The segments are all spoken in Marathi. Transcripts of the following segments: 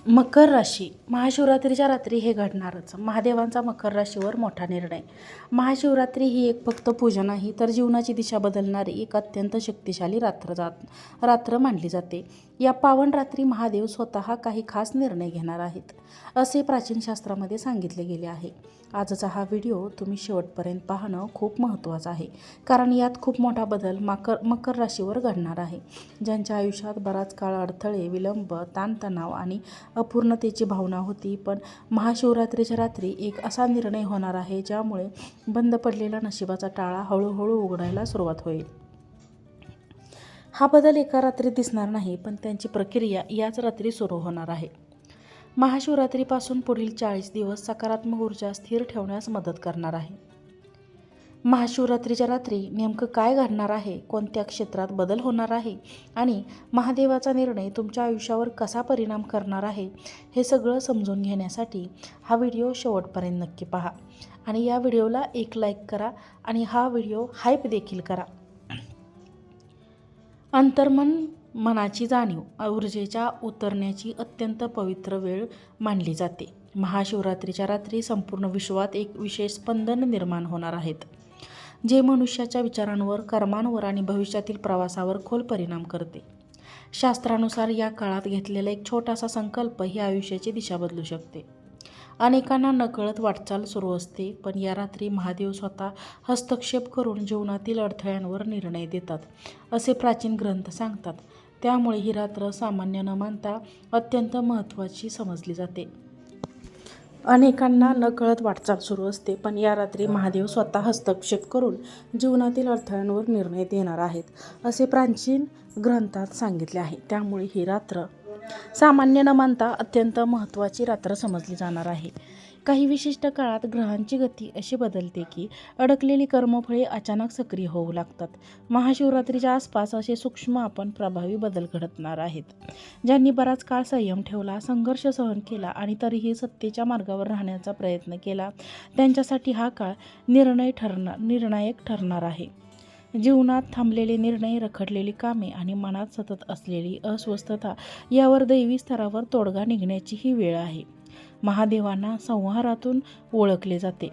मकर राशी महाशिवरात्रीच्या रात्री हे घडणारच. महादेवांचा मकर राशीवर मोठा निर्णय. महाशिवरात्री ही एक फक्त पूजा नाही तर जीवनाची दिशा बदलणारी एक अत्यंत शक्तिशाली रात्र मानली जाते. या पावन रात्री महादेव स्वतः काही खास निर्णय घेणार आहेत असे प्राचीन शास्त्रामध्ये सांगितले गेले आहे. आजचा हा व्हिडिओ तुम्ही शेवटपर्यंत पाहणं खूप महत्त्वाचं आहे, कारण यात खूप मोठा बदल मकर राशीवर घडणार आहे. ज्यांच्या आयुष्यात बराच काळ अडथळे, विलंब, ताणतणाव आणि अपूर्णतेची भावना होती, पण महाशिवरात्रीच्या रात्री एक असा निर्णय होणार आहे ज्यामुळे बंद पडलेला नशिबाचा टाळा हळूहळू उघडायला सुरुवात होईल. हा बदल एका रात्रीत दिसणार नाही, पण त्यांची प्रक्रिया याच रात्री सुरू होणार आहे. महाशिवरात्रीपासून पुढील 40 दिवस सकारात्मक ऊर्जा स्थिर ठेवण्यास मदत करणार आहे. महाशिवरात्रीच्या रात्री नेमकं काय घडणार आहे, कोणत्या क्षेत्रात बदल होणार आहे आणि महादेवाचा निर्णय तुमच्या आयुष्यावर कसा परिणाम करणार आहे, हे सगळं समजून घेण्यासाठी हा व्हिडिओ शेवटपर्यंत नक्की पहा. आणि या व्हिडिओला एक लाईक करा आणि हा व्हिडिओ हाईप देखील करा. अंतर्मन, मनाची जाणीव, ऊर्जेच्या उतरण्याची अत्यंत पवित्र वेळ मानली जाते. महाशिवरात्रीच्या रात्री संपूर्ण विश्वात एक विशेष स्पंदन निर्माण होणार आहेत, जे मनुष्याच्या विचारांवर, कर्मांवर आणि भविष्यातील प्रवासावर खोल परिणाम करते. शास्त्रानुसार या काळात घेतलेला एक छोटासा संकल्प ही आयुष्याची दिशा बदलू शकते. अनेकांना नकळत वाटचाल सुरू असते, पण या रात्री महादेव स्वतः हस्तक्षेप करून जीवनातील अडथळ्यांवर निर्णय देतात असे प्राचीन ग्रंथ सांगतात. त्यामुळे ही रात्र सामान्य न मानता अत्यंत महत्त्वाची समजली जाते. अनेकांना नकळत वाटचाल सुरू असते, पण या रात्री महादेव स्वतः हस्तक्षेप करून जीवनातील अडथळ्यांवर निर्णय देणार आहेत असे प्राचीन ग्रंथात सांगितले आहे. त्यामुळे ही रात्र सामान्य न मानता अत्यंत महत्त्वाची रात्र समजली जाणार आहे. काही विशिष्ट काळात ग्रहांची गती अशी बदलते की अडकलेली कर्मफळे अचानक सक्रिय होऊ लागतात. महाशिवरात्रीच्या आसपास असे सूक्ष्म आपण प्रभावी बदल घडणार आहेत. ज्यांनी बराच काळ संयम ठेवला, संघर्ष सहन केला आणि तरीही सत्तेच्या मार्गावर राहण्याचा प्रयत्न केला, त्यांच्यासाठी हा काळ निर्णायक ठरणार आहे. जीवनात थांबलेले निर्णय, रखडलेली कामे आणि मनात सतत असलेली अस्वस्थता यावर दैवी स्तरावर तोडगा निघण्याची ही वेळ आहे. महादेवांना संहारातून ओळखले जाते,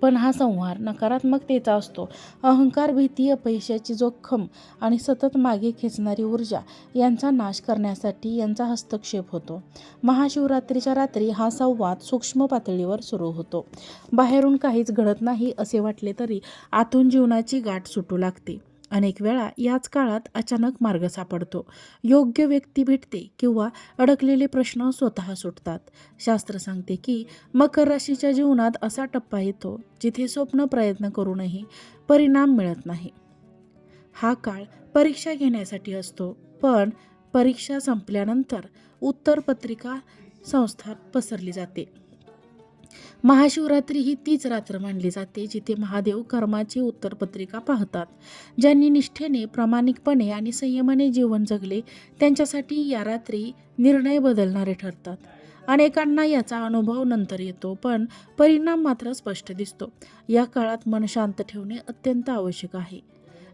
पण हा संहार नकारात्मकतेचा असतो. अहंकार, भीती, अपयशाची जोखम आणि सतत मागे खेचणारी ऊर्जा यांचा नाश करण्यासाठी यांचा हस्तक्षेप होतो. महाशिवरात्रीच्या रात्री हा संवाद सूक्ष्म पातळीवर सुरू होतो. बाहेरून काहीच घडत नाही असे वाटले तरी आतून जीवनाची गाठ सुटू लागते. अनेक वेळा याच काळात अचानक मार्ग सापडतो, योग्य व्यक्ती भेटते किंवा अडकलेले प्रश्न स्वतः सुटतात. शास्त्र सांगते की मकर राशीच्या जीवनात असा टप्पा येतो जिथे स्वप्न, प्रयत्न करूनही परिणाम मिळत नाही. हा काळ परीक्षा घेण्यासाठी असतो, पण परीक्षा संपल्यानंतर उत्तरपत्रिका संस्थात पसरली जाते. महाशिवरात्री ही तीच रात्र मानली जाते जिथे महादेव कर्माची उत्तरपत्रिका पाहतात. ज्यांनी निष्ठेने, प्रामाणिकपणे आणि संयमाने जीवन जगले त्यांच्यासाठी या रात्री निर्णय बदलणारे ठरतात. अनेकांना याचा अनुभव नंतर येतो, पण परिणाम मात्र स्पष्ट दिसतो. या काळात मन शांत ठेवणे अत्यंत आवश्यक आहे,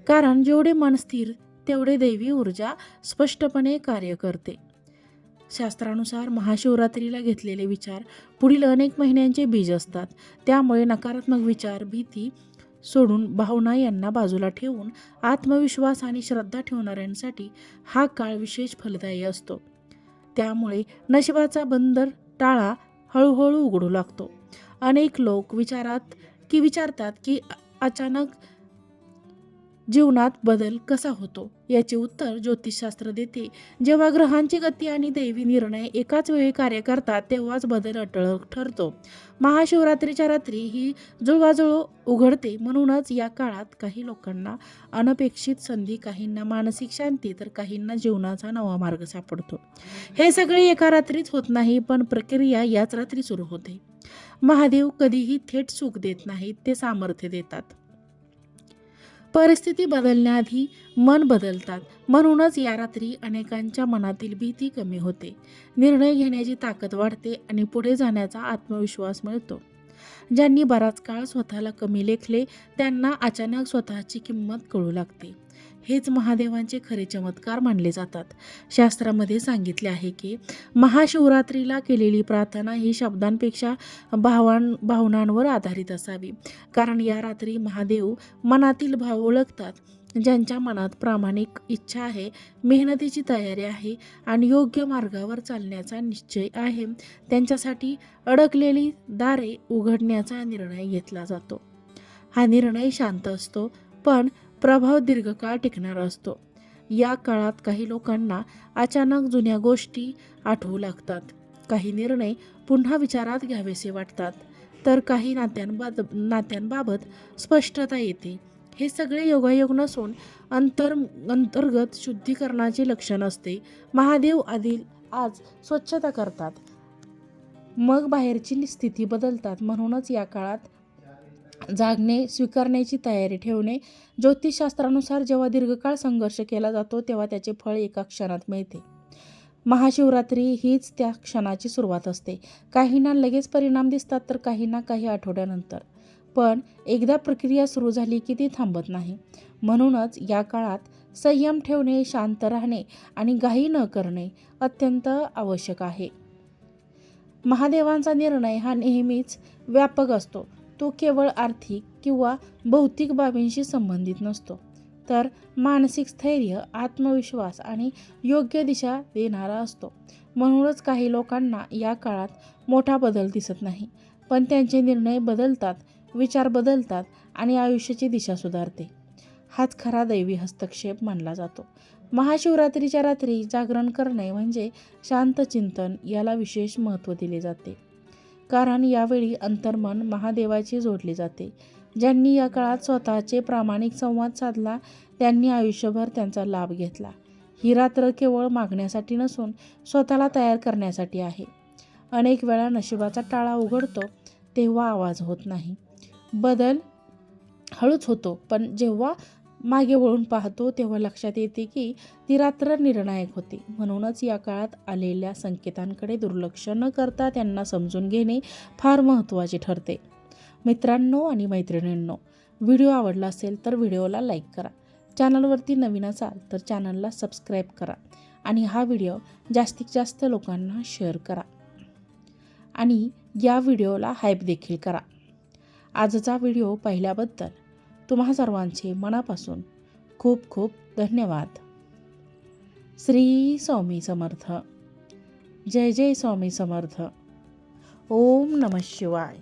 कारण जेवढे मन स्थिर तेवढे दैवी ऊर्जा स्पष्टपणे कार्य करते. शास्त्रानुसार महाशिवरात्रीला घेतलेले विचार पुढील अनेक महिन्यांचे बीज असतात. त्यामुळे नकारात्मक विचार, भीती सोडून भावना यांना बाजूला ठेवून आत्मविश्वास आणि श्रद्धा ठेवणाऱ्यांसाठी हा काळ विशेष फलदायी असतो. त्यामुळे नशिबाचा बंद टाळा हळूहळू उघडू लागतो. अनेक लोक विचारतात की अचानक जीवनात बदल कसा होतो. याचे उत्तर ज्योतिषशास्त्र देते. जेव्हा ग्रहांची गती आणि दैवी निर्णय एकाच वेळी कार्य करतात तेव्हाच बदल अटळ ठरतो. महाशिवरात्रीच्या रात्री ही जुळवाजुळव उघडते. म्हणूनच या काळात काही लोकांना अनपेक्षित संधी, काहींना मानसिक शांती, तर काहींना जीवनाचा नवा मार्ग सापडतो. हे सगळे एका रात्रीत होत नाही, पण प्रक्रिया याच रात्री सुरू होते. महादेव कधीही थेट सुख देत नाहीत, ते सामर्थ्य देतात. परिस्थिती बदलण्याआधी मन बदलतात. म्हणूनच या रात्री अनेकांच्या मनातील भीती कमी होते, निर्णय घेण्याची ताकद वाढते आणि पुढे जाण्याचा आत्मविश्वास मिळतो. ज्यांनी बराच काळ स्वतःला कमी लेखले त्यांना अचानक स्वतःची किंमत कळू लागते. हेच महादेवांचे खरे चमत्कार मानले जातात. शास्त्रामध्ये सांगितले आहे की महाशिवरात्रीला केलेली प्रार्थना ही शब्दांपेक्षा भावनांवर आधारित असावी. कारण या रात्री महादेव मनातील भाव ओळखतात. ज्यांच्या मनात प्रामाणिक इच्छा आहे, मेहनतीची तयारी आहे आणि योग्य मार्गावर चालण्याचा निश्चय आहे, त्यांच्यासाठी अडकलेली दारे उघडण्याचा निर्णय घेतला जातो. हा निर्णय शांत असतो, पण प्रभाव दीर्घकाळ टिकणारा असतो. या काळात काही लोकांना अचानक जुन्या गोष्टी आठवू लागतात, काही निर्णय पुन्हा विचारात घ्यावेसे वाटतात, तर काही नात्यांबाबत स्पष्टता येते. हे सगळे योगायोग नसून अंतर्गत शुद्धीकरणाचे लक्षण असते. महादेव आज स्वच्छता करतात, मग बाहेरची स्थिती बदलतात. म्हणूनच या काळात जागणे, स्वीकारण्याची तयारी ठेवणे. ज्योतिषशास्त्रानुसार जेव्हा दीर्घकाळ संघर्ष केला जातो तेव्हा त्याचे फळ एका क्षणात मिळते. महाशिवरात्री हीच त्या क्षणाची सुरुवात असते. काहींना लगेच परिणाम दिसतात तर काहींना काही आठवड्यानंतर. पण एकदा प्रक्रिया सुरू झाली की ती थांबत नाही. म्हणूनच या काळात संयम ठेवणे, शांत राहणे आणि घाई न करणे अत्यंत आवश्यक आहे. महादेवांचा निर्णय हा नेहमीच व्यापक असतो. तो केवळ आर्थिक किंवा भौतिक बाबींशी संबंधित नसतो, तर मानसिक स्थैर्य, आत्मविश्वास आणि योग्य दिशा देणारा असतो. म्हणूनच काही लोकांना या काळात मोठा बदल दिसत नाही, पण त्यांचे निर्णय बदलतात, विचार बदलतात आणि आयुष्याची दिशा सुधारते. हाच खरा दैवी हस्तक्षेप मानला जातो. महाशिवरात्रीच्या रात्री जागरण करणे म्हणजे शांत चिंतन याला विशेष महत्त्व दिले जाते. कारण यावेळी अंतर्मन महादेवाची जोडले जाते. ज्यांनी या काळात स्वतःचे प्रामाणिक संवाद साधला त्यांनी आयुष्यभर त्यांचा लाभ घेतला. ही रात्र केवळ मागण्यासाठी नसून स्वतःला तयार करण्यासाठी आहे. अनेक वेळा नशिबाचा टाळा उघडतो तेव्हा आवाज होत नाही, बदल हळूच होतो, पण जेव्हा मागे वळून पाहतो तेव्हा लक्षात येते की ती रात्र निर्णायक होती. म्हणूनच या काळात आलेल्या संकेतांकडे दुर्लक्ष न करता त्यांना समजून घेणे फार महत्त्वाचे ठरते. मित्रांनो आणि मैत्रिणींनो, व्हिडिओ आवडला असेल तर व्हिडिओला लाईक करा. चॅनलवरती नवीन असाल तर चॅनलला सबस्क्राईब करा आणि हा व्हिडिओ जास्तीत जास्त लोकांना शेअर करा आणि या व्हिडिओला हाईप देखील करा. आजचा व्हिडिओ पाहिल्याबद्दल तुम्हा सर्वांचे मनापासून खूप खूप धन्यवाद. श्री स्वामी समर्थ. जय जय स्वामी समर्थ. ओम नमः शिवाय.